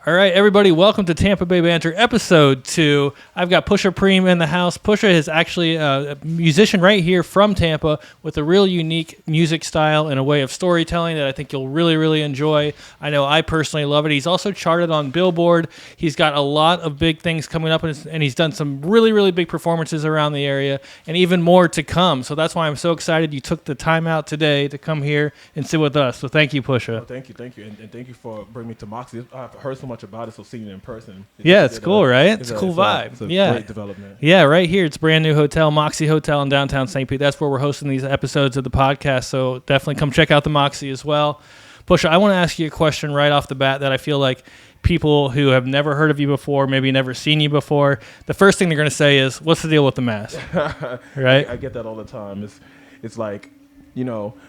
All right, everybody, welcome to Tampa Bay Banter, episode 2. I've got Pusha Preme in the house. Pusha is actually a musician right here from Tampa with a real unique music style and a way of storytelling that I think you'll really, really enjoy. I know I personally love it. He's also charted on Billboard. He's got a lot of big things coming up, and he's done some really, really big performances around the area, and even more to come. So that's why I'm so excited you took the time out today to come here and sit with us. So thank you, Pusha. Oh, thank you. And thank you for bringing me to Moxie. I've heard so much about it, so seeing it in person. It's cool, right? It's a cool vibe. It's a great development. Yeah, right here. It's a brand new hotel, Moxie Hotel in downtown St. Pete. That's where we're hosting these episodes of the podcast, so definitely come check out the Moxie as well. Pusha, I want to ask you a question right off the bat that I feel like people who have never heard of you before, maybe never seen you before, the first thing they're going to say is, what's the deal with the mask? Right? I get that all the time. It's like,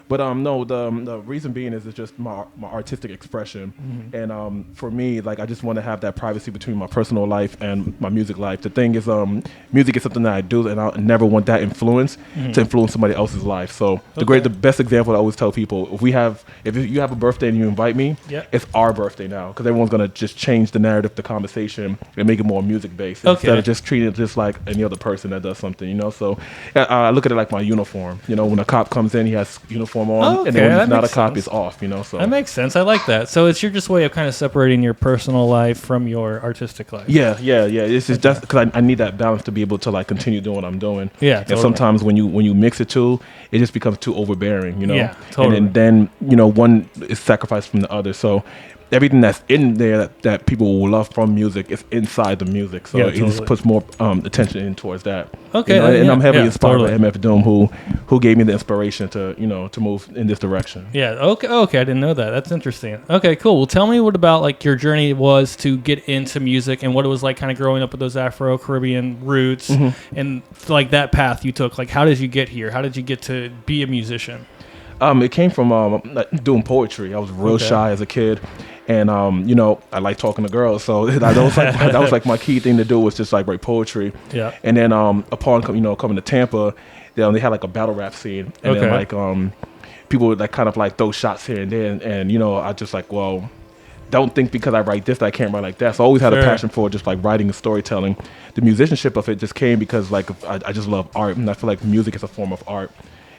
but no, the reason being is it's just my artistic expression. And for me, like, I just want to have that privacy between my personal life and my music life. The thing is, music is something that I do, and I never want that influence to influence somebody else's life. So the best example I always tell people, if you have a birthday and you invite me, it's our birthday now, because everyone's gonna just change the narrative, the conversation, and make it more music based instead of just treating it just like any other person that does something. So I look at it like my uniform. When a cop comes in, he has uniform on, and then when he's not a cop, he's off. So that makes sense. I like that. So it's your just way of kind of separating your personal life from your artistic life. Yeah. It's just because I need that balance to be able to like continue doing what I'm doing. Yeah, and totally. sometimes when you mix it too, it just becomes too overbearing. Yeah, totally. And then one is sacrificed from the other. So everything that's in there that people will love from music is inside the music. So it just puts more attention in towards that. Okay. And I'm heavily inspired by MF Doom, who gave me the inspiration to move in this direction. Yeah. Okay. I didn't know that. That's interesting. Okay. Cool. Well, tell me what about like your journey was to get into music and what it was like kind of growing up with those Afro-Caribbean roots and like that path you took. Like, how did you get here? How did you get to be a musician? It came from doing poetry. I was real shy as a kid. And, I like talking to girls. So that was like my key thing to do was just like write poetry. Yeah. And then upon, coming to Tampa, they had like a battle rap scene. And then like people would like kind of like throw shots here and there. And I just like, well, don't think because I write this that I can't write like that. So I always had a passion for just like writing and storytelling. The musicianship of it just came because like I just love art. And I feel like music is a form of art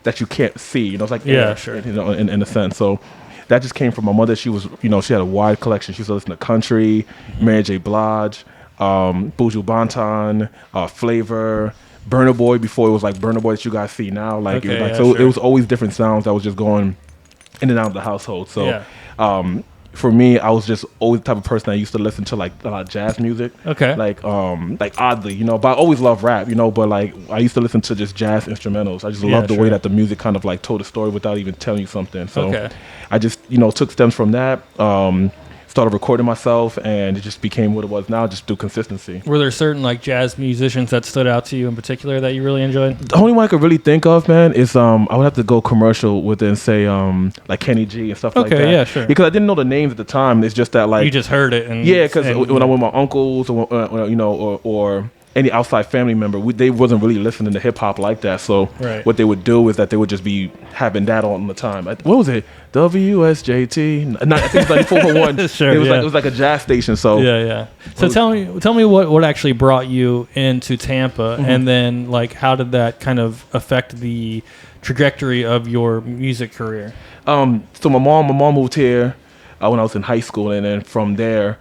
that you can't see. It's like, in a sense. So that just came from my mother. She was, she had a wide collection. She used to listen to country, Mary J. Blige, Buju Banton, Flavor, Burna Boy before it was like Burna Boy that you guys see now. It was always different sounds that was just going in and out of the household. So for me, I was just always the type of person that used to listen to like a lot of jazz music. Okay. Like oddly, but I always loved rap, but like I used to listen to just jazz instrumentals. I just loved the way that the music kind of like told a story without even telling you something. So I just, took stems from that, started recording myself, and it just became what it was now, just through consistency. Were there certain like jazz musicians that stood out to you in particular that you really enjoyed? The only one I could really think of, man, is I would have to go commercial with it and say like Kenny G and stuff like that. Yeah, sure. Because I didn't know the names at the time. It's just that like you just heard it, and because when I went with my uncles or any outside family member, they wasn't really listening to hip hop like that. So what they would do is that they would just be having that on the time. What was it? WSJT? I think it's 94.1. Sure, it was like a jazz station. So So tell me what actually brought you into Tampa, and then like how did that kind of affect the trajectory of your music career? So my mom moved here when I was in high school, and then from there.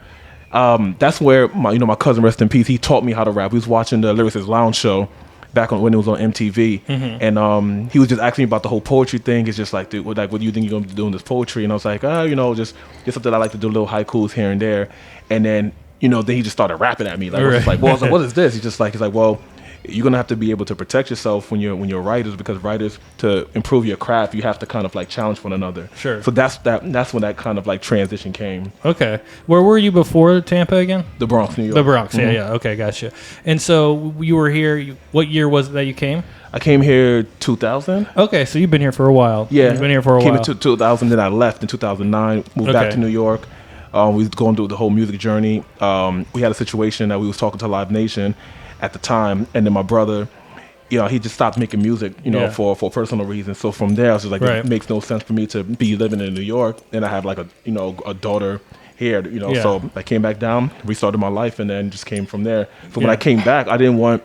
That's where my cousin, rest in peace, he taught me how to rap. He was watching the Lyricist Lounge show back when it was on MTV, and he was just asking me about the whole poetry thing. It's just like, dude, what do you think you're gonna be doing this poetry? And I was like, just something I like to do, little haikus here and there. And then then he just started rapping at me like, I was like, what is this? He's like, well, you're gonna have to be able to protect yourself when you're writers, because writers, to improve your craft, you have to kind of like challenge one another. Sure. So that's when that kind of like transition came. Okay. Where were you before Tampa again? The Bronx, New York. The Bronx. Yeah. Okay, gotcha. And so you were here. What year was it that you came? I came here 2000. Okay, so you've been here for a while. Yeah, you've been here for a while. Came into 2000, then I left in 2009. Moved back to New York. We was going through the whole music journey. We had a situation that we was talking to Live Nation at the time, and then my brother, he just stopped making music, for personal reasons. So from there, I was just like, it makes no sense for me to be living in New York, and I have like a daughter here, you know. So I came back down, restarted my life, and then just came from there. So when I came back, I didn't want,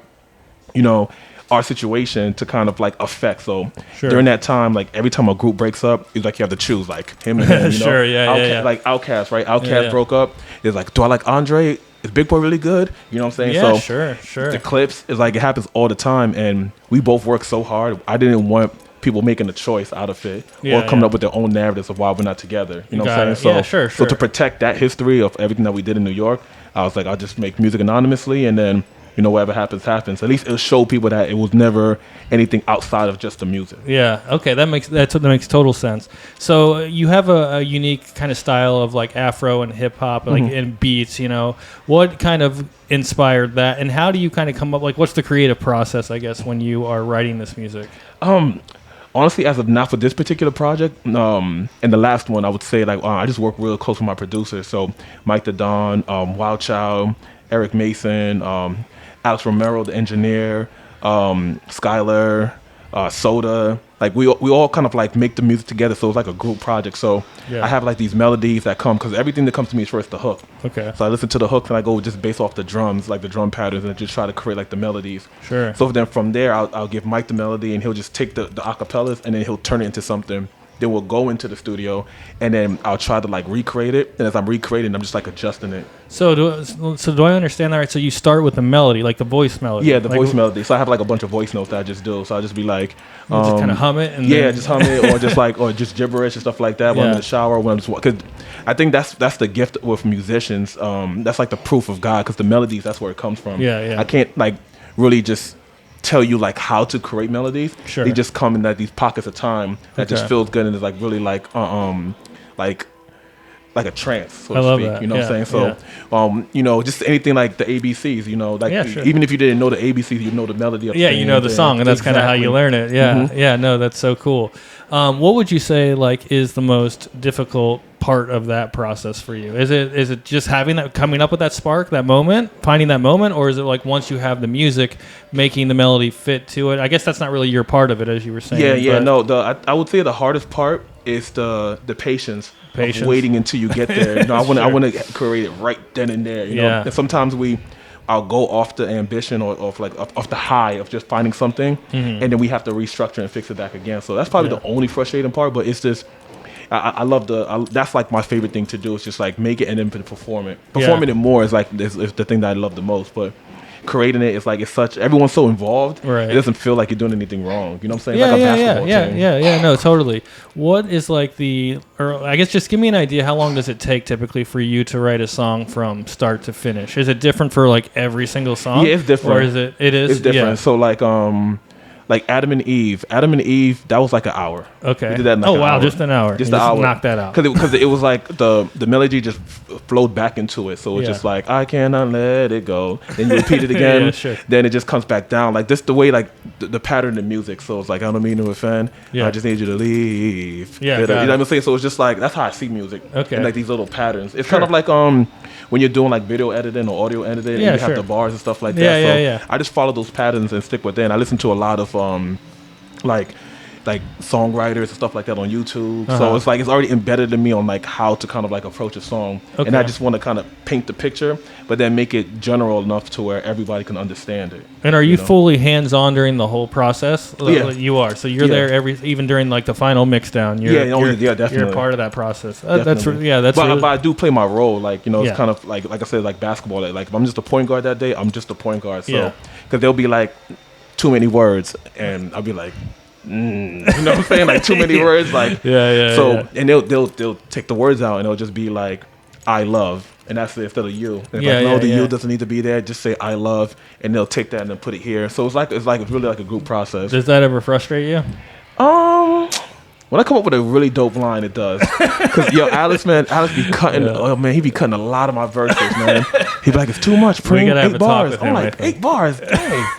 you know, our situation to kind of like affect. So during that time, like every time a group breaks up, it's like you have to choose like him and him, you know. Like Outkast, right? Outkast broke up. It's like, do I like Andre? Is Big Boy really good? You know what I'm saying? Yeah, so sure. The clips is like, it happens all the time, and we both work so hard. I didn't want people making a choice out of it or coming up with their own narratives of why we're not together. You know what I'm saying? So So to protect that history of everything that we did in New York, I was like, I'll just make music anonymously, and then, you know, whatever happens, happens. At least it'll show people that it was never anything outside of just the music. Yeah. Okay. That makes total sense. So you have a unique kind of style of like Afro and hip hop, like and beats. You know, what kind of inspired that, and how do you kind of come up? Like, what's the creative process, I guess, when you are writing this music? Honestly, as of now for this particular project, and the last one, I would say like I just work real close with my producers. So Mike the Don, Wild Child, Eric Mason, Alex Romero, the engineer, Skylar, Soda. Like we all kind of like make the music together, so it's like a group project. So I have like these melodies that come, because everything that comes to me is first the hook. Okay. So I listen to the hook and I go just based off the drums, like the drum patterns, and I just try to create like the melodies. Sure. So then from there, I'll give Mike the melody, and he'll just take the acapellas, and then he'll turn it into something. Then we'll go into the studio, and then I'll try to like recreate it. And as I'm recreating, I'm just like adjusting it. So do I understand that right? So you start with the melody, like the voice melody. Yeah, the voice melody. So I have like a bunch of voice notes that I just do. So I'll just be like, just kind of hum it. And just hum it, or just like, or just gibberish and stuff like that when I'm in the shower. When I'm just, because I think that's the gift with musicians. That's like the proof of God, because the melodies, that's where it comes from. Yeah. I can't like really just tell you like how to create melodies. Sure. They just come in like these pockets of time that just feels good, and is like really like like a trance, so to speak. That. You know what I'm saying? So you know, just anything like the ABCs, you know, like even if you didn't know the ABCs, you know the melody of the you know the song, and that's kind of how you learn it. No, that's so cool. What would you say like is the most difficult part of that process for you? Is it just having that, coming up with that spark, that moment, finding that moment, or is it like once you have the music, making the melody fit to it? I guess that's not really your part of it, as you were saying. No, I would say the hardest part is the patience of waiting until you get there. You know, I want to create it right then and there. You know, and sometimes I'll go off the ambition or off the high of just finding something, and then we have to restructure and fix it back again. So that's probably the only frustrating part. But it's just, I love that's like my favorite thing to do. Is just like make it and then perform it. Performing it more is like is the thing that I love the most. But creating it, it's like everyone's so involved. Right. It doesn't feel like you're doing anything wrong. You know what I'm saying? Like a basketball team. Yeah. No, totally. What is like or I guess just give me an idea. How long does it take typically for you to write a song from start to finish? Is it different for like every single song? Yeah, it's different. Or is it? It is. It's different. Yeah. So like Adam and Eve, that was like an hour. Okay. We did that in like an hour. Just an hour. Just an hour. Knock that out. Because it was like the melody just flowed back into it. So it's just like, I cannot let it go. Then you repeat it again. Then it just comes back down. Like this the way like the pattern in music. So it's like, I don't mean to offend. I just need you to leave. Yeah. You know what I'm saying? So it's just like, that's how I see music. Okay. And like these little patterns. It's kind of like when you're doing like video editing or audio editing, and you have the bars and stuff like that. I just follow those patterns and stick with it. And I listen to a lot of like songwriters and stuff like that on YouTube. So it's like it's already embedded in me on like how to kind of like approach a song. And I just want to kind of paint the picture, but then make it general enough to where everybody can understand it. And are you fully hands-on during the whole process? Yeah. You are. So you're there even during like the final mix down. Definitely. You're part of that process. But I do play my role. Like, you know, it's kind of like I said, like basketball. Like if I'm just a point guard that day, I'm just a point guard. So because there'll be like too many words, and I'll be like, you know what I'm saying? Like too many words, like and they'll take the words out, and it'll just be like, I love, and that's it instead of you. And the you doesn't need to be there. Just say I love, and they'll take that and then put it here. So it's really like a group process. Does that ever frustrate you? When I come up with a really dope line, it does. Because, Alex be cutting, he be cutting a lot of my verses, man. He be like, it's too much, Preme, 8 bars. I'm like, 8 bars, dang.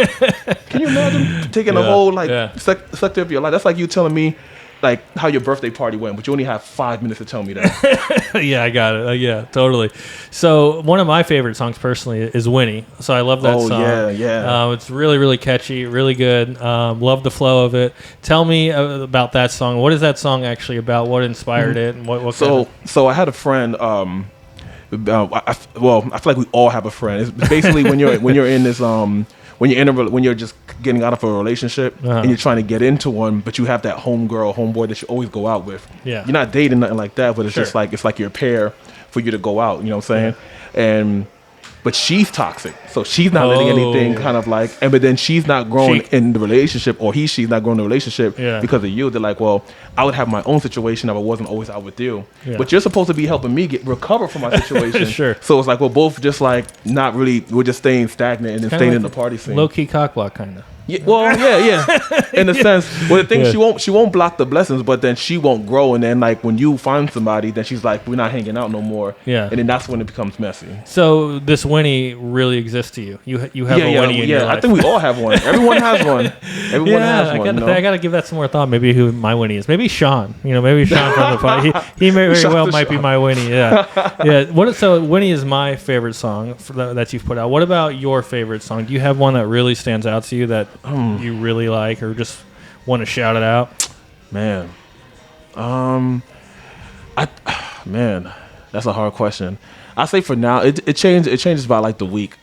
Can you imagine taking a whole, sector of your life? That's like you telling me, like, how your birthday party went, but you only have 5 minutes to tell me that. Yeah, I got it. Yeah, totally. So one of my favorite songs personally is Winnie. So I love that song. Yeah. It's really, really catchy, really good. Love the flow of it. Tell me about that song. What is that song actually about? What inspired it? And what So I had a friend, Well, I feel like we all have a friend. It's basically when you're in this when you're just getting out of a relationship and you're trying to get into one, but you have that homeboy that you always go out with. Yeah. You're not dating nothing like that, but it's just like it's like your pair for you to go out. You know what I'm saying? Yeah. But she's toxic, so she's not letting anything kind of like, but then she's not growing in the relationship, or she's not growing in the relationship because of you. They're like, well, I would have my own situation if I wasn't always out with you, but you're supposed to be helping me recover from my situation. Sure. So it's like we're both just like not really, we're just staying stagnant and then staying in the party scene. Low key cockblock kind of. Yeah, well, yeah. In a sense, well, the thing she won't block the blessings, but then she won't grow, and then like when you find somebody, then she's like, we're not hanging out no more. Yeah, and then that's when it becomes messy. So this Winnie really exists to you. You have a Winnie in your life. I think we all have one. Everyone has one. Everyone has one. I got to give that some more thought. Maybe who my Winnie is. Maybe Sean. Maybe Sean from the party. He very well might be my Winnie. Yeah. So Winnie is my favorite song that you've put out. What about your favorite song? Do you have one that really stands out to you that you really like, or just want to shout it out? Man, that's a hard question. I say for now, it changes by like the week,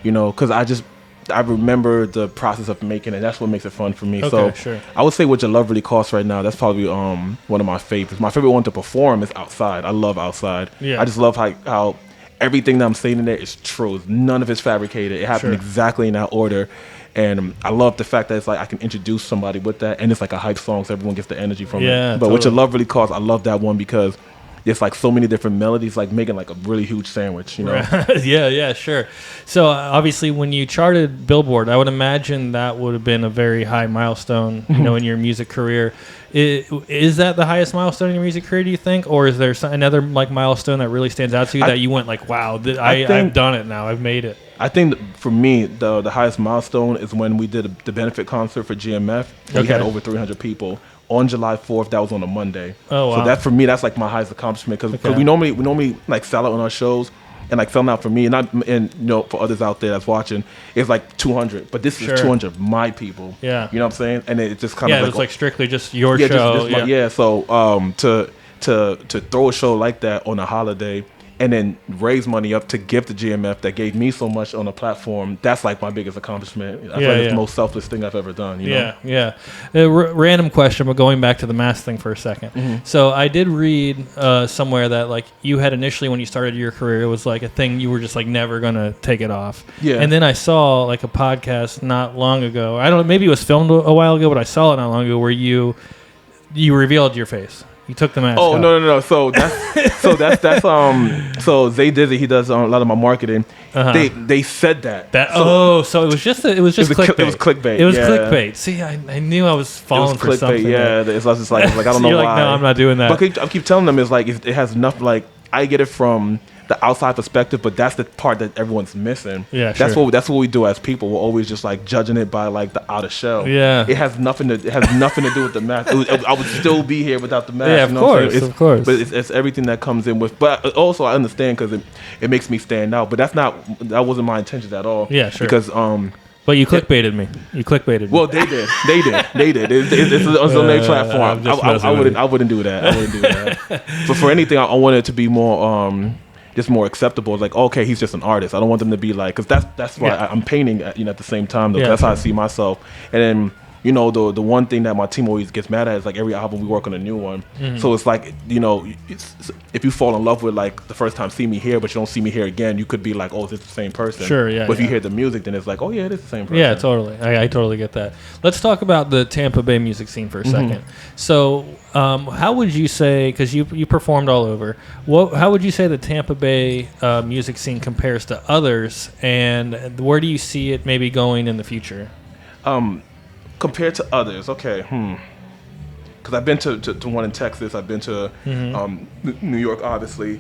because I remember the process of making it. That's what makes it fun for me. Okay, sure. I would say what your love really costs right now. That's probably one of my favorites. My favorite one to perform is Outside. I love Outside. Yeah. I just love how everything that I'm saying in there is true. None of it's fabricated. It happened exactly in that order. And I love the fact that it's like I can introduce somebody with that, and it's like a hype song, so everyone gets the energy from it. But totally. What Your Love Really Costs, I love that one because it's like so many different melodies, like making like a really huge sandwich, Yeah, sure. So obviously, when you charted Billboard, I would imagine that would have been a very high milestone, in your music career. Is that the highest milestone in your music career, do you think, or is there another like milestone that really stands out to you that you went like, wow, I've done it now, I've made it? I think for me, the highest milestone is when we did the benefit concert for GMF. We had over 300 people on July 4th. That was on a Monday. Oh, wow. So that for me, that's like my highest accomplishment because we normally like sell out on our shows, and like selling out for me and for others out there that's watching, it's like 200. But this is 200 my people. Yeah. You know what I'm saying? And it just kind of like, it's like strictly just your show. So to throw a show like that on a holiday, and then raise money up to give to GMF that gave me so much on a platform, that's like my biggest accomplishment. I feel like it's the most selfless thing I've ever done. You know? Yeah. Random question, but going back to the mask thing for a second. So I did read somewhere that like you had initially when you started your career, it was like a thing you were just like never going to take it off. Yeah. And then I saw like a podcast not long ago. I don't know, maybe it was filmed a while ago, but I saw it not long ago where you revealed your face. You took the mask off. No. So so Zay Dizzy, he does a lot of my marketing. They said that. So it was just clickbait. It was clickbait. It was clickbait. See, I knew I was falling for something. Yeah, it's just like I don't know you're why. Like, no, I'm not doing that. But I keep telling them it's like it has enough. Like I get it from the outside perspective, but that's the part that everyone's missing. Yeah, that's what we do as people. We're always just like judging it by like the outer shell. Yeah, it has nothing to do with the mask. I would still be here without the mask. Yeah, of course. But it's everything that comes in with. But also I understand because it makes me stand out. But that wasn't my intentions at all. Yeah, sure. Because but you clickbaited me. You clickbaited me. Well, they did. It's on their platform. I wouldn't do that. But for anything, I want it to be more just more acceptable. It's like, okay, he's just an artist. I don't want them to be like, because that's why I'm painting at the same time though. That's how I see myself. And then the one thing that my team always gets mad at is like every album we work on a new one. So it's like if you fall in love with like the first time See Me Here, but you don't see me here again, you could be like, oh, is this the same person? Sure, yeah. But if you hear the music, then it's like, oh yeah, it is the same person. Yeah, totally. I totally get that. Let's talk about the Tampa Bay music scene for a second. So how would you say, because you performed all over, how would you say the Tampa Bay music scene compares to others, and where do you see it maybe going in the future? Compared to others, okay, because I've been to one in Texas, I've been to New York, obviously.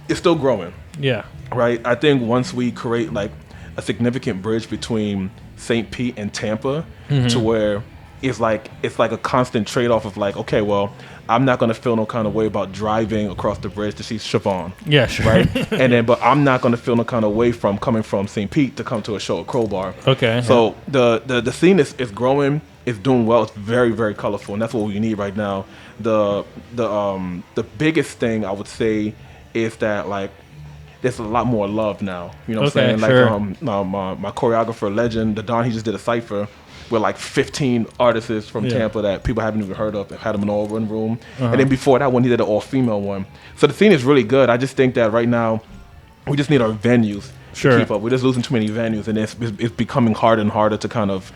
It's still growing. Yeah. Right? I think once we create like a significant bridge between St. Pete and Tampa to where it's like a constant trade-off of like, okay, well, I'm not going to feel no kind of way about driving across the bridge to see Siobhan. Yeah, sure. Right? But I'm not going to feel no kind of way from coming from St. Pete to come to a show at Crowbar. Okay. So the scene is growing. It's doing well. It's very, very colorful, and that's what we need right now. The biggest thing I would say is that like there's a lot more love now. You know what I'm saying? Sure. Like my choreographer Legend, the Don, he just did a cypher with like 15 artists from Tampa that people haven't even heard of. Had them in all one room. And then before that one, he did an all-female one. So the scene is really good. I just think that right now we just need our venues to keep up. We're just losing too many venues, and it's becoming harder and harder to kind of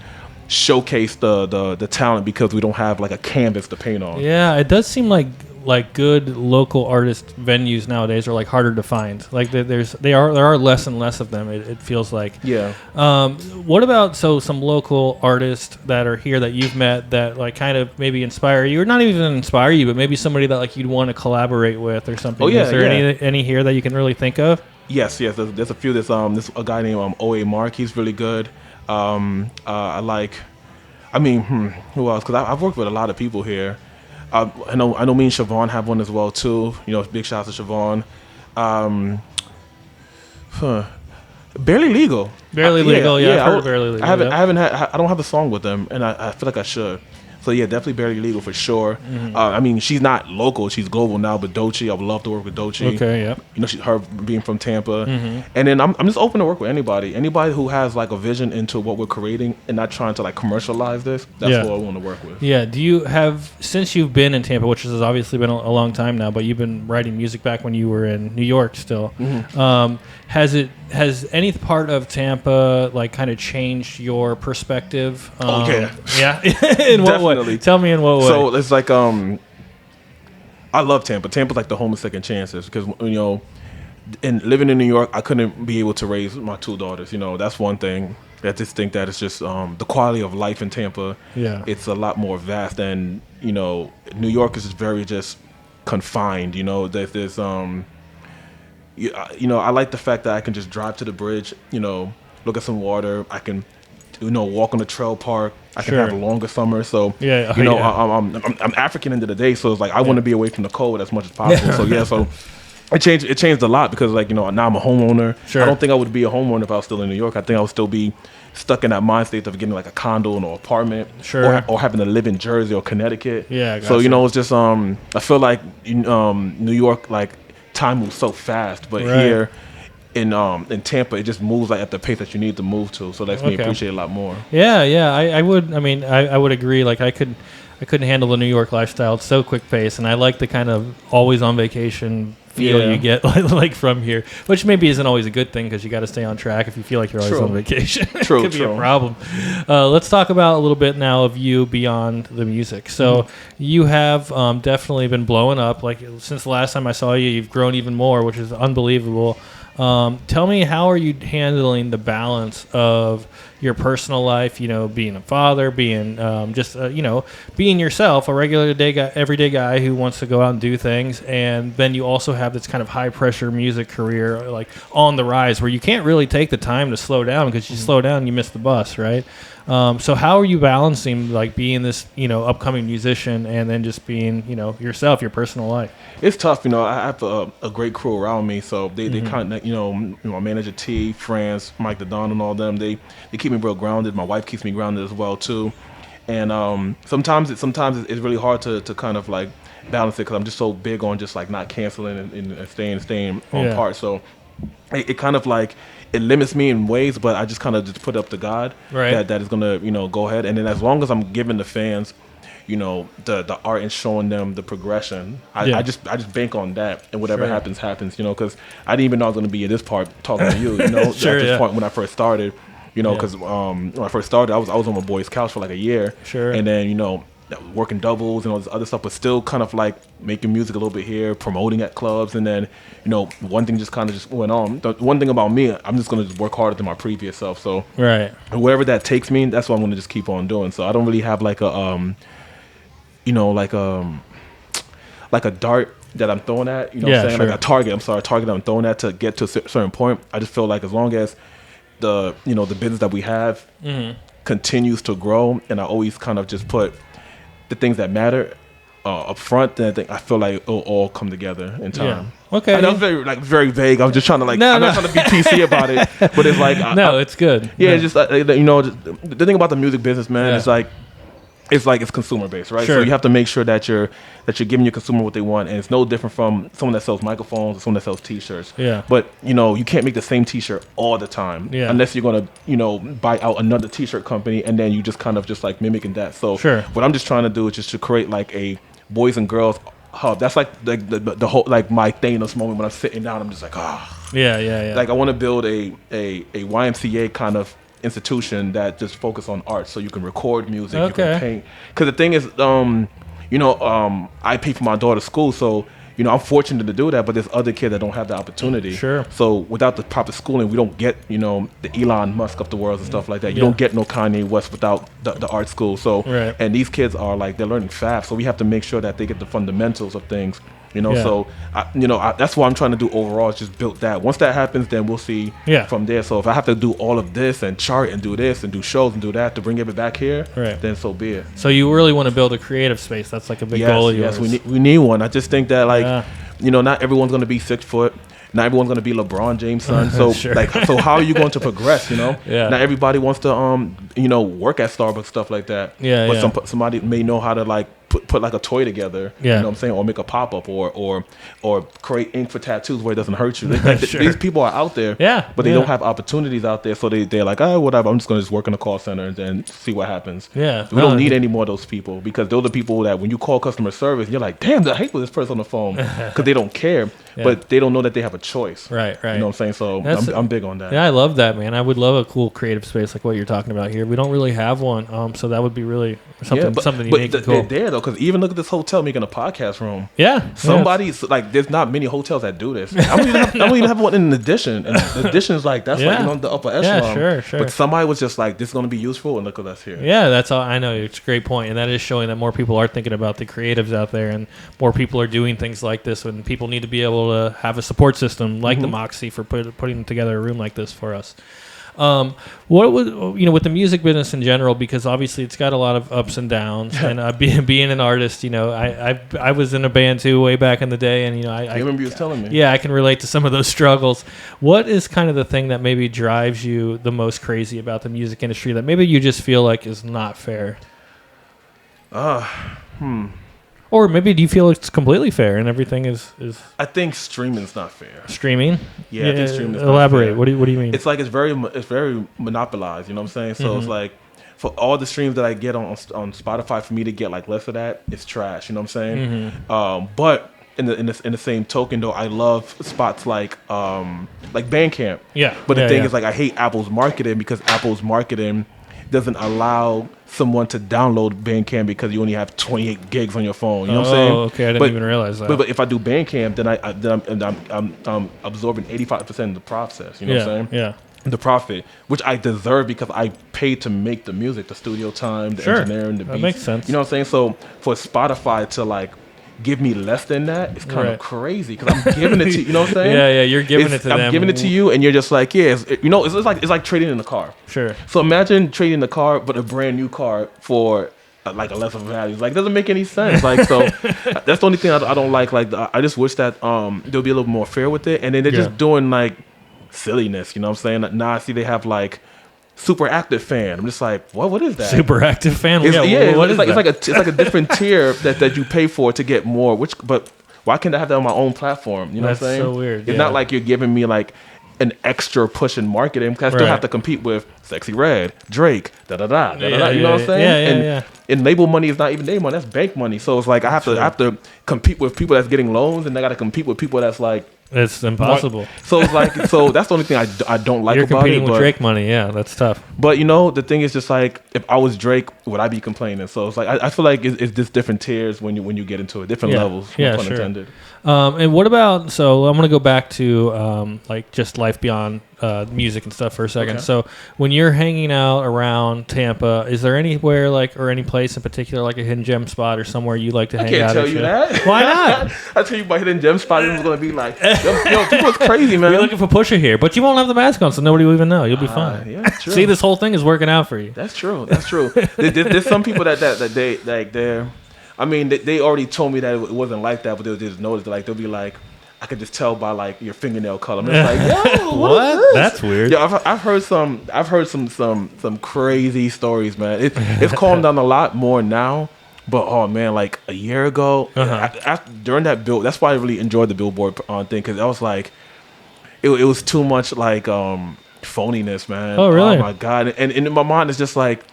showcase the talent because we don't have like a canvas to paint on. Yeah, it does seem like good local artist venues nowadays are like harder to find. Like there are less and less of them. It feels like. Yeah. What about some local artists that are here that you've met that like kind of maybe inspire you, or not even inspire you, but maybe somebody that like you'd want to collaborate with or something? Oh yeah. Is there any here that you can really think of? Yes. There's a few. There's a guy named O.A. Mark. He's really good. I like. I mean, who else? Because I've worked with a lot of people here. I know me and Siobhan have one as well too. You know, big shout out to Siobhan. Barely Legal. Barely Legal, yeah. I've heard of Barely Legal. I don't have a song with them, and I feel like I should. So yeah, definitely Barely Legal for sure. I mean, she's not local; she's global now. But Doechii, I would love to work with Doechii. Okay, yeah. You know, her being from Tampa, and then I'm just open to work with anybody who has like a vision into what we're creating and not trying to like commercialize this. That's what I want to work with. Yeah. Do you have, since you've been in Tampa, which has obviously been a long time now, but you've been writing music back when you were in New York still? Has any part of Tampa like kind of changed your perspective? Yeah. In what way? Tell me in what way. So it's like I love Tampa. Tampa's like the home of second chances because you know, in living in New York, I couldn't be able to raise my two daughters. You know, that's one thing. I just think that it's just the quality of life in Tampa. Yeah, it's a lot more vast than you know. New York is just very just confined. You know, there's you know, I like the fact that I can just drive to the bridge, you know, look at some water. I can, you know, walk on the trail park. I can have a longer summer. So, you know, I'm African end of the day. So it's like I want to be away from the cold as much as possible. So it changed a lot because like, you know, now I'm a homeowner. I don't think I would be a homeowner if I was still in New York. I think I would still be stuck in that mind state of getting like a condo or apartment or having to live in Jersey or Connecticut. So, you know, it's just, I feel like New York, like, time moves so fast, but here in Tampa, it just moves like at the pace that you need to move to. So that's me appreciate it a lot more. Yeah. I would. I mean, I would agree. Like I couldn't handle the New York lifestyle. It's so quick paced, and I like the kind of always on vacation feel you get like from here, which maybe isn't always a good thing because you got to stay on track if you feel like you're always on vacation. It could be a problem. Let's talk about a little bit now of you beyond the music. So you have definitely been blowing up. Like since the last time I saw you, you've grown even more, which is unbelievable. Tell me, how are you handling the balance of your personal life, you know, being a father, being you know, being yourself, a regular day guy, everyday guy who wants to go out and do things, and then you also have this kind of high pressure music career like on the rise where you can't really take the time to slow down because you slow down, you miss the bus, right? So how are you balancing like being this, you know, upcoming musician and then just being, you know, yourself, your personal life? It's tough, you know. I have a great crew around me, so they kind of, you know, my manager T, France, Mike the Don, and all them. They keep me real grounded. My wife keeps me grounded as well too. And sometimes it's really hard to kind of like balance it because I'm just so big on just like not canceling and staying on part. So it kind of like it limits me in ways, but I just kind of just put up to God that is gonna, you know, go ahead. And then as long as I'm giving the fans, you know, the art and showing them the progression, I just bank on that, and whatever happens, you know, because I didn't even know I was gonna be at this part talking to you, you know, at this point when I first started, you know, because when I first started, I was on my boy's couch for like a year, and then, you know, working doubles and all this other stuff, but still kind of like making music a little bit here, promoting at clubs, and then, you know, one thing just kind of just went on. The one thing about me, I'm just gonna just work harder than my previous self. So wherever that takes me, that's what I'm gonna just keep on doing. So I don't really have like a you know, like a dart that I'm throwing at, you know what I'm saying? Like a target that I'm throwing at to get to a certain point. I just feel like as long as the, you know, the business that we have continues to grow, and I always kind of just put the things that matter up front, then I feel like it'll all come together in time. Okay. I know it's very vague. I'm just trying to like, I'm not trying to be PC about it, but it's like, it's good. Yeah, it's just, you know, the thing about the music business, man, is like, it's like it's consumer based, right? Sure. So you have to make sure that you're giving your consumer what they want, and it's no different from someone that sells microphones or someone that sells T-shirts. Yeah. But you can't make the same T-shirt all the time, unless you're gonna buy out another T-shirt company, and then you just kind of just like mimicking that. So what I'm just trying to do is just to create like a boys and girls hub. That's like the whole like my Thanos moment when I'm sitting down. I'm just like Yeah. Like I want to build a YMCA kind of institution that just focus on art, so you can record music, you can paint. Because the thing is, I pay for my daughter's school, so I'm fortunate to do that. But there's other kids that don't have the opportunity. Sure. So without the proper schooling, we don't get the Elon Musk of the world and stuff like that. You don't get no Kanye West without the art school. So and these kids are like they're learning fast, so we have to make sure that they get the fundamentals of things. So that's what I'm trying to do overall, is just build that. Once that happens, then we'll see from there. So if I have to do all of this and chart and do this and do shows and do that to bring it back here, then so be it. So you really want to build a creative space. That's like a big goal of yours. Yes, we need one. I just think that not everyone's going to be 6 foot. Not everyone's going to be LeBron James' son. So so how are you going to progress? Not everybody wants to work at Starbucks, stuff like that. But somebody may know how to like put like a toy together. You know what I'm saying? Or make a pop up or create ink for tattoos where it doesn't hurt you. These people are out there. But they don't have opportunities out there. So they're like, whatever. I'm just going to work in a call center and then see what happens. We don't need any more of those people, because those are people that when you call customer service, you're like, damn, I hate with this person on the phone, because they don't care. But they don't know that they have a choice. Right. You know what I'm saying? So I'm big on that. Yeah, I love that, man. I would love a cool creative space like what you're talking about here. We don't really have one, so that would be really something unique. But they're there though, because even look at this hotel making a podcast room. Somebody's like, there's not many hotels that do this. I don't even have one in an addition, and the addition is like that's like the upper echelon. Sure. But somebody was just like, this is going to be useful, and look at us here. Yeah, that's all. I know, it's a great point, and that is showing that more people are thinking about the creatives out there, and more people are doing things like this. When people need to be able to have a support system like the Moxie for putting together a room like this for us. What would with the music business in general, because obviously it's got a lot of ups and downs, and being an artist, I was in a band too way back in the day, and I remember you was telling me. Yeah, I can relate to some of those struggles. What is kind of the thing that maybe drives you the most crazy about the music industry that maybe you just feel like is not fair? Or maybe do you feel it's completely fair and everything is? I think streaming's not fair. Streaming? Yeah, I think streaming is elaborate. Not fair. What do you mean? It's like it's very monopolized. You know what I'm saying? So it's like for all the streams that I get on Spotify, for me to get like less of that, it's trash. You know what I'm saying? But in the same token though, I love spots like Bandcamp. Yeah. But the thing is, like, I hate Apple's marketing, because Apple's marketing doesn't allow someone to download Bandcamp because you only have 28 gigs on your phone. You know what I'm saying? Oh, okay. I didn't even realize that. But if I do Bandcamp, then I'm absorbing 85% of the process. You know what I'm saying? Yeah. The profit, which I deserve because I paid to make the music, the studio time, the engineering, the beats. That makes sense. You know what I'm saying? So for Spotify to like give me less than that, it's kind of crazy, because I'm giving it to you. You know what I'm saying? Yeah, you're giving it to them. I'm giving it to you, and you're just like, it's like trading in a car. Sure. So imagine trading the car, but a brand new car for like a lesser value. Like, it doesn't make any sense. Like, so that's the only thing I don't like. Like, I just wish that they'll be a little more fair with it, and then they're just doing like silliness. You know what I'm saying? Now I see they have like super active fan. I'm just like, what is that? Super active fan? What is that? It's like a different tier that you pay for to get more. But why can't I have that on my own platform? You know what I'm saying? That's so weird. It's not like you're giving me like an extra push in marketing, because I still have to compete with Sexy Red, Drake, You know what I'm saying? Yeah. And label money is not even their money. That's bank money. So it's like I have to compete with people that's getting loans, and I got to compete with people that's like, it's impossible. So it's like, so that's the only thing I don't like about it. You're competing with Drake money, yeah, that's tough. But the thing is just like, if I was Drake, would I be complaining? So it's like I feel like it's just different tiers when you get into it, different levels. Yeah, pun sure. intended. And what about? So I'm gonna go back to like just life beyond music and stuff for a second. Okay. So when you're hanging out around Tampa, is there anywhere or any place in particular, like a hidden gem spot or somewhere you like to hang out? I can't tell you that. Why not? I tell you my hidden gem spot is going to be like, people's crazy, man. We're looking for Pusha here, but you won't have the mask on, so nobody will even know. You'll be fine. Yeah, true. See, this whole thing is working out for you. That's true. There's some people that they already told me that it wasn't like that, but they'll just notice. Like, they'll be like, I could just tell by like your fingernail color. I'm just like, yo, what? That's weird. Yeah, I've heard some crazy stories, man. It's calmed down a lot more now. But oh man, like a year ago, during that build, that's why I really enjoyed the Billboard thing, because I was like, it was too much like phoniness, man. Oh really? Oh my god! And in my mind, it's just like,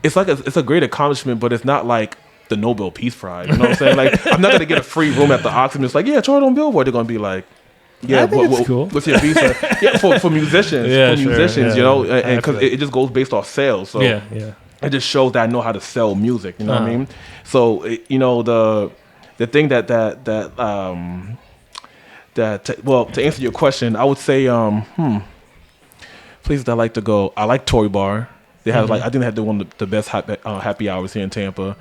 it's a great accomplishment, but it's not like the Nobel Peace Prize. You know what I'm saying? Like, I'm not gonna get a free room at the Oxford. It's like, yeah, try it on Billboard. They're gonna be like, yeah, cool. What's your visa? Yeah, for musicians, you know, and because it just goes based off sales. So yeah. It just shows that I know how to sell music. You know what I mean? So you know, the thing well, to answer your question, I would say places that I like to go. I like Tory Bar. They have like, I think they had one of the best happy hours here in Tampa.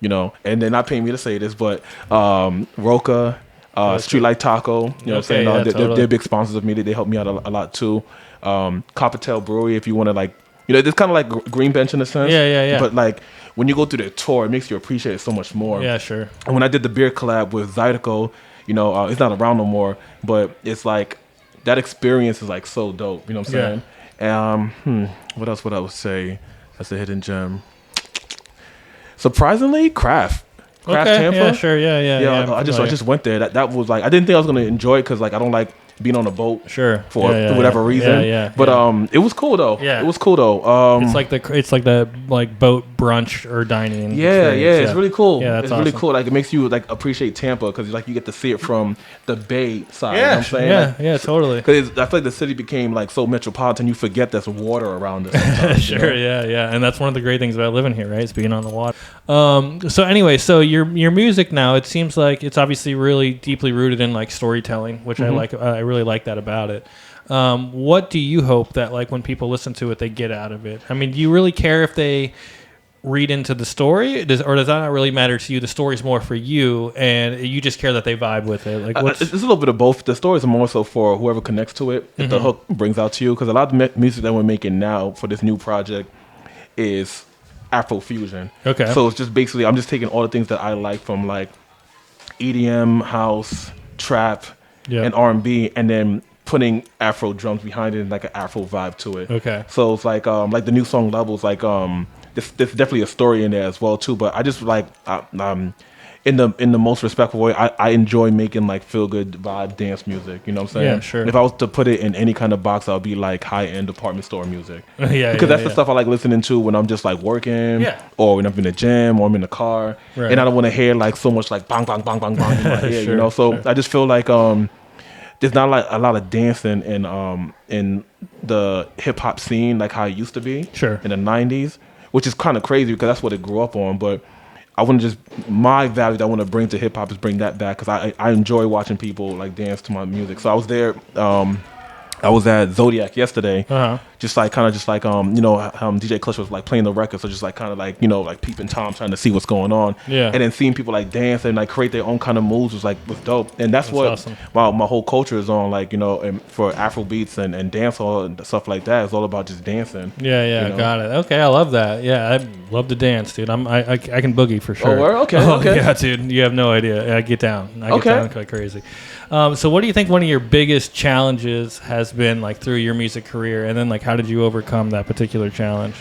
You know, and they're not paying me to say this, but Roca, Streetlight Taco, you know what I'm saying? They're big sponsors of me. They help me out a lot too. Coppertail Brewery, if you want to like, you know, it's kind of like Green Bench in a sense. Yeah. But like when you go through their tour, it makes you appreciate it so much more. Yeah, sure. And when I did the beer collab with Zydeco, you know, it's not around no more, but it's like that experience is like so dope. You know what I'm saying? What else would I would say? That's a hidden gem. Surprisingly, Craft Tampa. Yeah, sure. Yeah. I just went there. That was like, I didn't think I was gonna enjoy it because like I don't like being on a boat for whatever reason. But it was cool though. Yeah, it was cool though. It's like the boat brunch or dining. It's really cool. Yeah, it's really cool. Like it makes you like appreciate Tampa because like you get to see it from the bay side. Yeah, you know what I'm saying? Yeah, totally. Because I feel like the city became like so metropolitan, you forget there's water around us. Sure, you know? yeah, and that's one of the great things about living here, right? It's being on the water. So anyway, so your music now, it seems like it's obviously really deeply rooted in like storytelling, which I like. I really like that about it. What do you hope that like when people listen to it, they get out of it? I mean, do you really care if they read into the story, or does that not really matter to you? The story's more for you, and you just care that they vibe with it. Like, it's a little bit of both. The stories are more so for whoever connects to it. If the hook brings out to you, because a lot of the music that we're making now for this new project is Afrofusion. Okay. So it's just basically I'm just taking all the things that I like from like EDM, house, trap, and R&B, and then putting Afro drums behind it and like an Afro vibe to it. Okay. So it's like the new song Levels, like there's definitely a story in there as well too. But I just like in the most respectful way, I enjoy making like feel good vibe dance music. You know what I'm saying? Yeah, sure. And if I was to put it in any kind of box, I would be like high end department store music. Because that's the stuff I like listening to when I'm just like working, or when I'm in the gym, or I'm in the car, and I don't want to hear like so much like bang bang bang bang bang in my ear. You know, so I just feel like there's not like a lot of dancing in the hip hop scene like how it used to be in the 90s, which is kind of crazy because that's what it grew up on. But I want to just, my value that I want to bring to hip hop is bring that back because I enjoy watching people like dance to my music. So I was there. I was at Zodiac yesterday, just like kind of just like DJ Clutch was like playing the record, so just like kind of like like peeping Tom trying to see what's going on, and then seeing people like dance and like create their own kind of moves was dope, and that's what awesome. my whole culture is on, like and for Afro beats and dancehall and stuff like that, it's all about just dancing. Got it. Okay, I love that. Yeah, I love to dance, dude. I can boogie for sure. Oh, okay. Yeah, dude, you have no idea. I get down. I get down like crazy. So what do you think one of your biggest challenges has been like through your music career, and then like how did you overcome that particular challenge?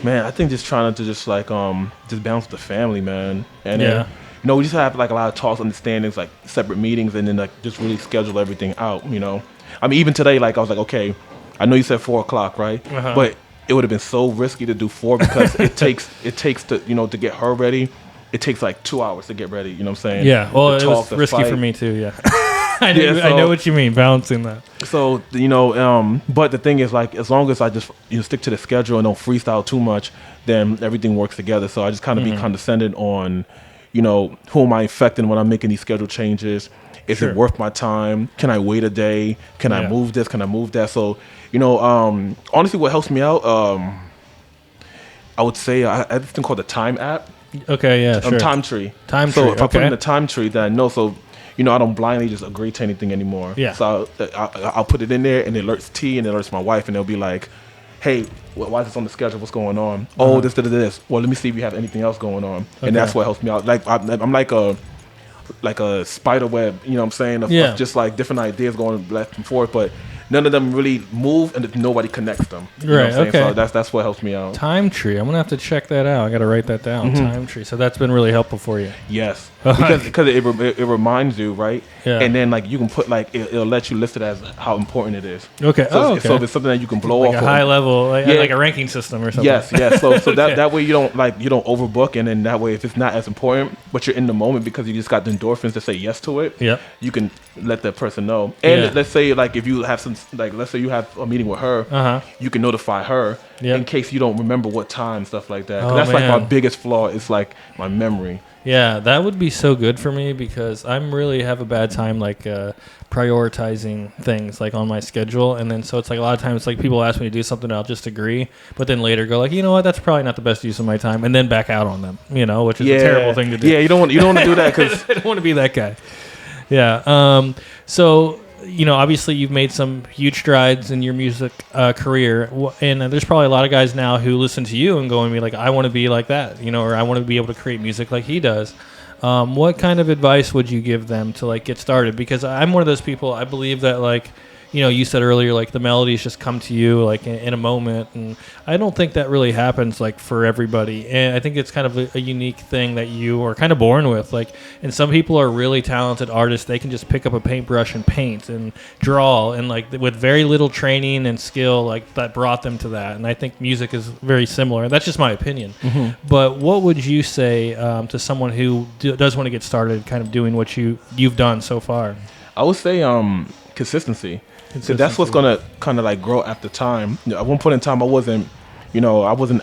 Man, I think just trying to just like just balance with the family, man. And then, we just have like a lot of talks, understandings, like separate meetings, and then like just really schedule everything out. I mean, even today, like I was like, okay, I know you said 4:00, right? But it would have been so risky to do 4 because it takes to to get her ready. It takes like 2 hours to get ready. You know what I'm saying? Yeah. Well, it was risky for me too. Yeah. I know what you mean, balancing that. So, but the thing is, like, as long as I just stick to the schedule and don't freestyle too much, then everything works together. So I just kind of be condescendent on, who am I affecting when I'm making these schedule changes? Is it worth my time? Can I wait a day? Can I move this? Can I move that? So, honestly, what helps me out, I would say I have this thing called the Time app. Okay, yeah, sure. Time tree. So if I put in the time tree, then I know. So I don't blindly just agree to anything anymore. Yeah. So I'll put it in there, and it alerts T, and it alerts my wife, and they'll be like, "Hey, why is this on the schedule? What's going on? Oh, this. Well, let me see if you have anything else going on." Okay. And that's what helps me out. Like I'm like a like a spider web, you know what I'm saying, of just like different ideas going left and forth, but none of them really move and nobody connects them. You know what I'm saying? Okay. So that's what helps me out. Time tree. I'm gonna have to check that out. I got to write that down. Time tree. So that's been really helpful for you. Yes, because it reminds you, right? Yeah. And then like you can put like it'll let you list it as how important it is. Okay. So, so if it's something that you can blow like off a high level, like a ranking system or something. Yes. So that way you don't overbook, and then that way if it's not as important, but you're in the moment because you just got the endorphins to say yes to it. Yep. You can let that person know. And let's say like if you have let's say you have a meeting with her, you can notify her in case you don't remember what time, stuff like that. 'Cause that's like my biggest flaw is like my memory. Yeah, that would be so good for me because I'm really have a bad time like prioritizing things like on my schedule, and then so it's like a lot of times like people ask me to do something, I'll just agree, but then later go like, you know what, that's probably not the best use of my time, and then back out on them, which is a terrible thing to do. Yeah, you don't want to do that because I don't want to be that guy. Yeah. So obviously you've made some huge strides in your music career, and there's probably a lot of guys now who listen to you and go and be like, I want to be like that, or I want to be able to create music like he does. What kind of advice would you give them to like get started? Because I'm one of those people, I believe that like, you said earlier, like the melodies just come to you like in a moment. And I don't think that really happens like for everybody. And I think it's kind of a unique thing that you are kind of born with. Like, and some people are really talented artists. They can just pick up a paintbrush and paint and draw, and like with very little training and skill, like that brought them to that. And I think music is very similar. That's just my opinion. But what would you say to someone who does want to get started kind of doing what you've done so far? I would say consistency. So that's what's gonna kind of like grow after time. At one point in time, I wasn't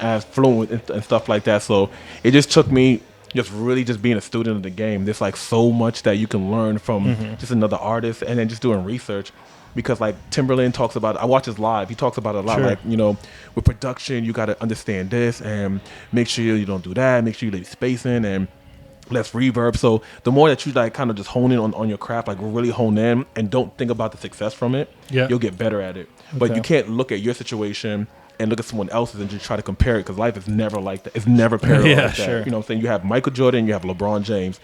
as fluent and stuff like that. So it just took me just really just being a student of the game. There's like so much that you can learn from just another artist, and then just doing research. Because like Timberland talks about, I watch his live. He talks about it a lot. Sure. Like with production, you got to understand this and make sure you don't do that. Make sure you leave spacing and less reverb. So the more that you like kind of just hone in on your craft, like really hone in and don't think about the success from it, you'll get better at it. Okay. But you can't look at your situation and look at someone else's and just try to compare it, because life is never like that. It's never parallel like that. Sure. You know what I'm saying? You have Michael Jordan, you have LeBron James.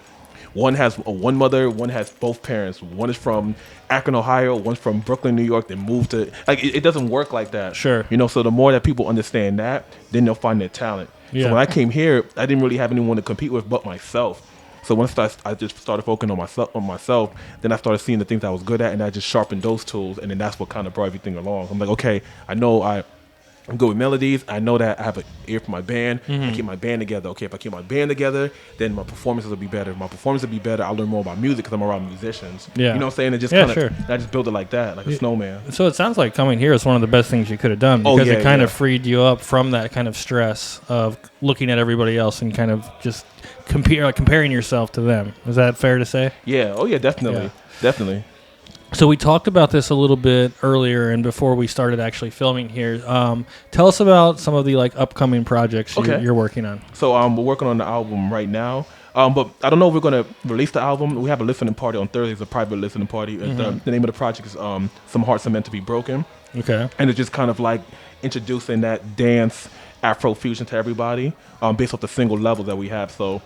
One has one mother, one has both parents. One is from Akron, Ohio, one's from Brooklyn, New York. They moved to, like, it doesn't work like that. Sure. So the more that people understand that, then they'll find their talent. Yeah. So when I came here, I didn't really have anyone to compete with but myself. So once I just started focusing on myself, then I started seeing the things I was good at, and I just sharpened those tools, and then that's what kind of brought everything along. I'm like, okay, I know I'm good with melodies. I know that I have an ear for my band. I keep my band together. Okay, if I keep my band together, then my performances will be better. If my performance will be better, I'll learn more about music because I'm around musicians. Yeah. You know what I'm saying? It just kind of, I just built it like that, like a snowman. So it sounds like coming here is one of the best things you could have done, because it kind of freed you up from that kind of stress of looking at everybody else and kind of just comparing yourself to them. Is that fair to say? Yeah. Oh, yeah, definitely. Yeah. Definitely. So we talked about this a little bit earlier and before we started actually filming here. Tell us about some of the like upcoming projects you're working on. So we're working on the album right now. But I don't know if we're going to release the album. We have a listening party on Thursday. It's a private listening party. The name of the project is Some Hearts Are Meant to Be Broken. Okay. And it's just kind of like introducing that dance Afro fusion to everybody based off the single level that we have. So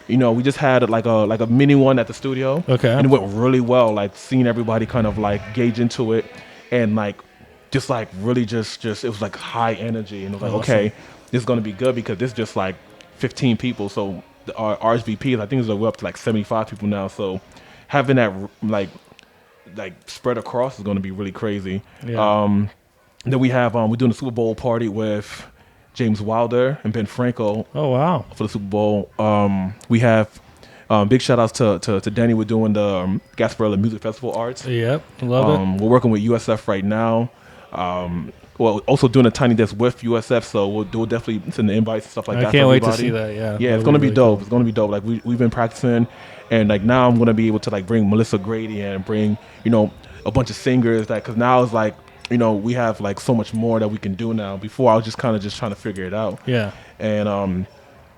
we just had like a mini one at the studio. Okay. And it went really well, like seeing everybody kind of like gauge into it and like just like really just it was like high energy. And it was like, okay, this is going to be good because this is just like 15 people. So our RSVPs, I think we're up to like 75 people now. So having that like spread across is going to be really crazy. Yeah. Then we have, we're doing a Super Bowl party with James Wilder and Ben Franco. Oh, wow. For the Super Bowl. We have big shout outs to Danny. We're doing the Gasparilla Music Festival Arts. Yep, love it. We're working with USF right now. Well, also doing a tiny desk with USF, so we'll definitely send the invites and stuff like that. I can't wait to see that, yeah. Yeah, it's going to be dope. Cool. It's going to be dope. Like, we've been practicing, and like now I'm going to be able to like bring Melissa Grady and bring, a bunch of singers, because now it's like, we have like so much more that we can do now. Before I was just kind of just trying to figure it out. Yeah. And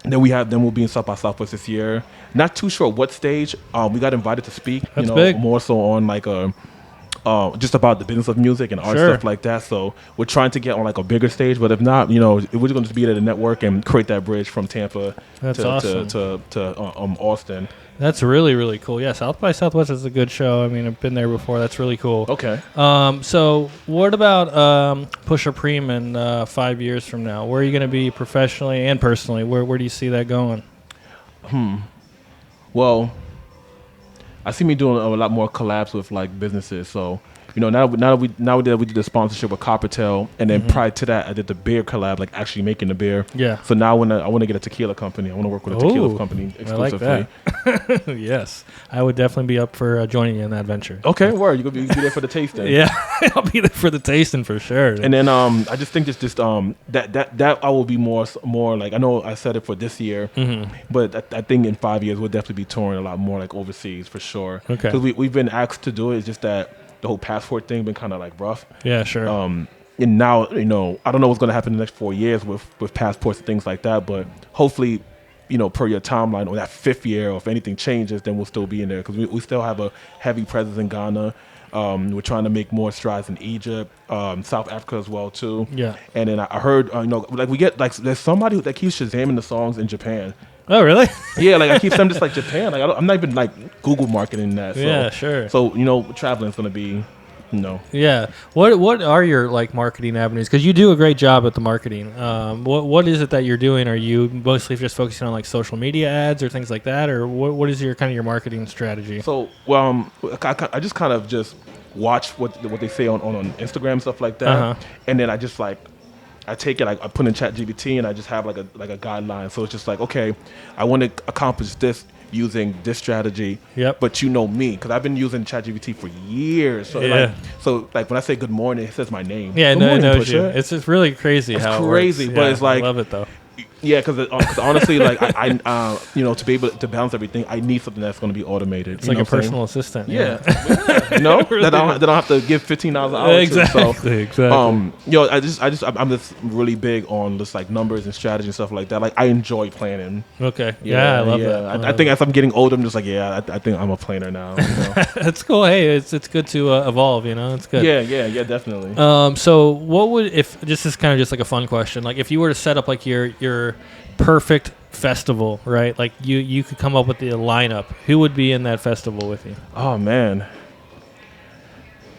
then we'll be in South by Southwest this year. Not too sure what stage. We got invited to speak. That's big. More so on like a just about the business of music and art stuff like that. So we're trying to get on like a bigger stage, but if not, we're going to be at a network and create that bridge from Tampa to Austin. That's really, really cool. Yeah, South by Southwest is a good show. I mean, I've been there before. That's really cool. Okay. So what about Pusha Preme in 5 years from now? Where are you going to be professionally and personally? Where do you see that going? Well, I see me doing a lot more collabs with like businesses. So, now that we did the sponsorship with Coppertail, and then prior to that, I did the beer collab, like actually making the beer. Yeah. So now I want to get a tequila company. I want to work with a tequila company exclusively. I like that. Yes, I would definitely be up for joining you in that venture. Okay, word. You gonna be there for the tasting? Yeah, I'll be there for the tasting for sure. And then I just think that I will be more like, I know I said it for this year, but I think in 5 years we'll definitely be touring a lot more like overseas for sure. Okay. Because we've been asked to do it. It's just that the whole passport thing been kind of like rough. Yeah, sure. And now, I don't know what's going to happen in the next 4 years with passports and things like that, but hopefully, per your timeline, or that 5th year, or if anything changes, then we'll still be in there, because we still have a heavy presence in Ghana. We're trying to make more strides in Egypt, South Africa as well too. Yeah. And then I heard, like we get like there's somebody that keeps Shazamming the songs in Japan. Oh, really? Yeah, like I keep them just like Japan. Like I'm not even like Google marketing that. So, yeah, sure. So traveling's gonna be, Yeah. What are your like marketing avenues? Because you do a great job at the marketing. What is it that you're doing? Are you mostly just focusing on like social media ads or things like that, or what is your your marketing strategy? So I just kind of just watch what they say on Instagram, stuff like that, and then I just like. I take it, I put in ChatGPT, and I just have like a guideline. So it's just like, okay, I want to accomplish this using this strategy. Yep. But me, because I've been using ChatGPT for years. So like when I say good morning, it says my name. Yeah, good morning, it knows Pusha. you. It's just really crazy how it crazy, works. but Yeah, it's like I love it though. Yeah, because honestly, like I to be able to balance everything, I need something that's going to be automated. It's like a personal assistant. Yeah, that I don't have to give $15 an hour. Exactly. I'm just really big on just like numbers and strategy and stuff like that. Like I enjoy planning. Okay. Yeah, I love that. I think as I'm getting older, I'm just like, I think I'm a planner now. That's cool. Hey, it's good to evolve. It's good. Yeah, definitely. So what would, if this is kind of just like a fun question, like if you were to set up like your perfect festival, right? Like you could come up with the lineup. Who would be in that festival with you? Oh man,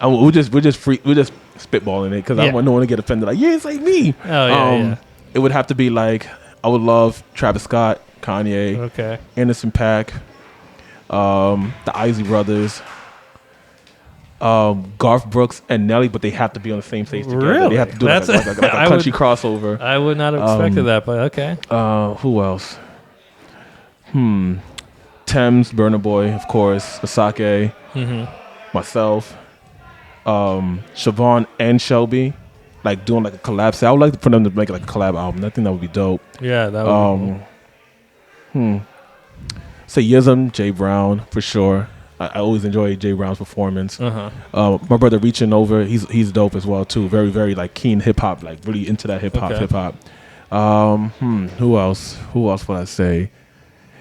we're just spitballing it, because I don't want no one to get offended. Like, it's like me. Oh yeah. It would have to be like, I would love Travis Scott, Kanye, okay, Anderson .Paak, the Isley Brothers, Garth Brooks and Nelly, but they have to be on the same stage together. Really? They have to do like a country crossover. I would not have expected that, but okay. Who else? Thames, Burna Boy, of course, Asake, myself, Siobhan and Shelby, like doing like a collab set. I would like for them to make like a collab album. I think that would be dope. Yeah, that would be cool. Say Yism, Jay Brown for sure. I always enjoy Jay Brown's performance. My brother Reaching Over, he's dope as well too. Very, very like keen hip hop, like really into that hip hop. Who else? Who else would I say?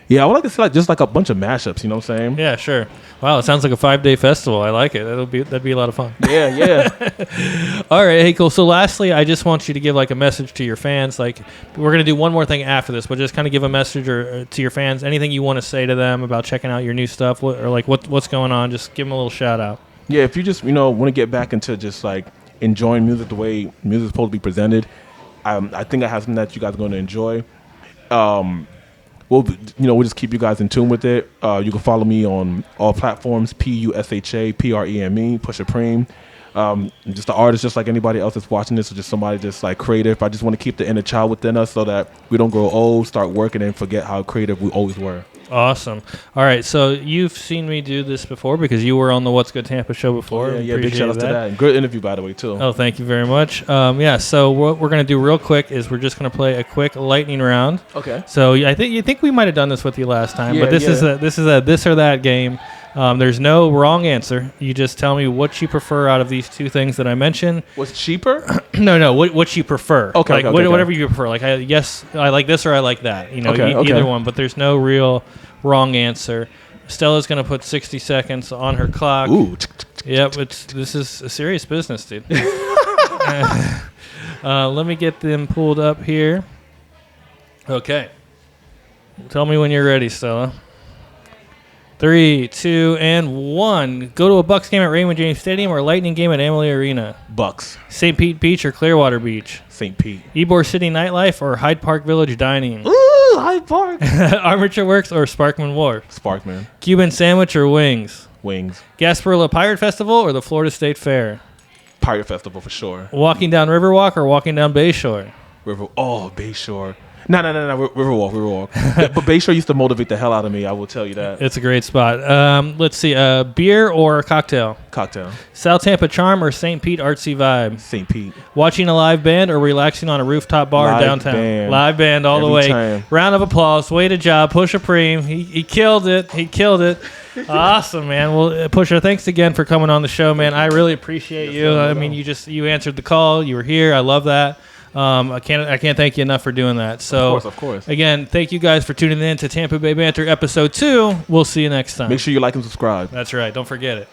Yeah, I would like to see like just like a bunch of mashups. You know what I'm saying? Yeah, sure. Wow, it sounds like a 5-day festival. I like it. That'd be a lot of fun. Yeah. All right, hey, cool. So lastly, I just want you to give like a message to your fans. Like, we're gonna do one more thing after this, but just kind of give a message or to your fans. Anything you want to say to them about checking out your new stuff, or like what's going on. Just give them a little shout out. Yeah, if you just want to get back into just like enjoying music the way music is supposed to be presented, I think I have something that you guys are going to enjoy. We'll just keep you guys in tune with it. You can follow me on all platforms, PUSHA PREME, Pusha Preme. Just an artist, just like anybody else that's watching this, or just somebody just like creative. I just want to keep the inner child within us so that we don't grow old, start working, and forget how creative we always were. Awesome. All right, so you've seen me do this before because you were on the What's Good Tampa show before. Yeah, big shout out to that. Good interview, by the way, too. Oh, thank you very much. So what we're going to do real quick is we're just going to play a quick lightning round. Okay. So you think we might have done this with you last time, but this is a this or that game. There's no wrong answer. You just tell me what you prefer out of these two things that I mentioned. What's cheaper? No. What you prefer? Okay. Whatever you prefer. Like I like this or I like that. Either one. But there's no real wrong answer. Stella's going to put 60 seconds on her clock. Ooh. Yep, this is a serious business, dude. Let me get them pulled up here. Okay. Tell me when you're ready, Stella. 3, 2, and 1. Go to a Bucks game at Raymond James Stadium or a Lightning game at Amalie Arena. Bucks. St. Pete Beach or Clearwater Beach. St. Pete. Ybor City Nightlife or Hyde Park Village Dining. Ooh, Hyde Park. Armature Works or Sparkman Wharf. Sparkman. Cuban Sandwich or Wings. Wings. Gasparilla Pirate Festival or the Florida State Fair. Pirate Festival for sure. Walking down Riverwalk or walking down Bayshore. Bayshore. No, Riverwalk. But Bayshore used to motivate the hell out of me, I will tell you that. It's a great spot. Let's see, beer or a cocktail? Cocktail. South Tampa Charm or St. Pete Artsy Vibe? St. Pete. Watching a live band or relaxing on a rooftop bar downtown? Band. Live band all Every the way. time. Round of applause. Way to job. Pusha Preme. He killed it. He killed it. Awesome, man. Well, Pusha, thanks again for coming on the show, man. I really appreciate you. I mean, you answered the call. You were here. I love that. I can't thank you enough for doing that. So, of course. Again, thank you guys for tuning in to Tampa Bay Banter episode 2. We'll see you next time. Make sure you like and subscribe. That's right. Don't forget it.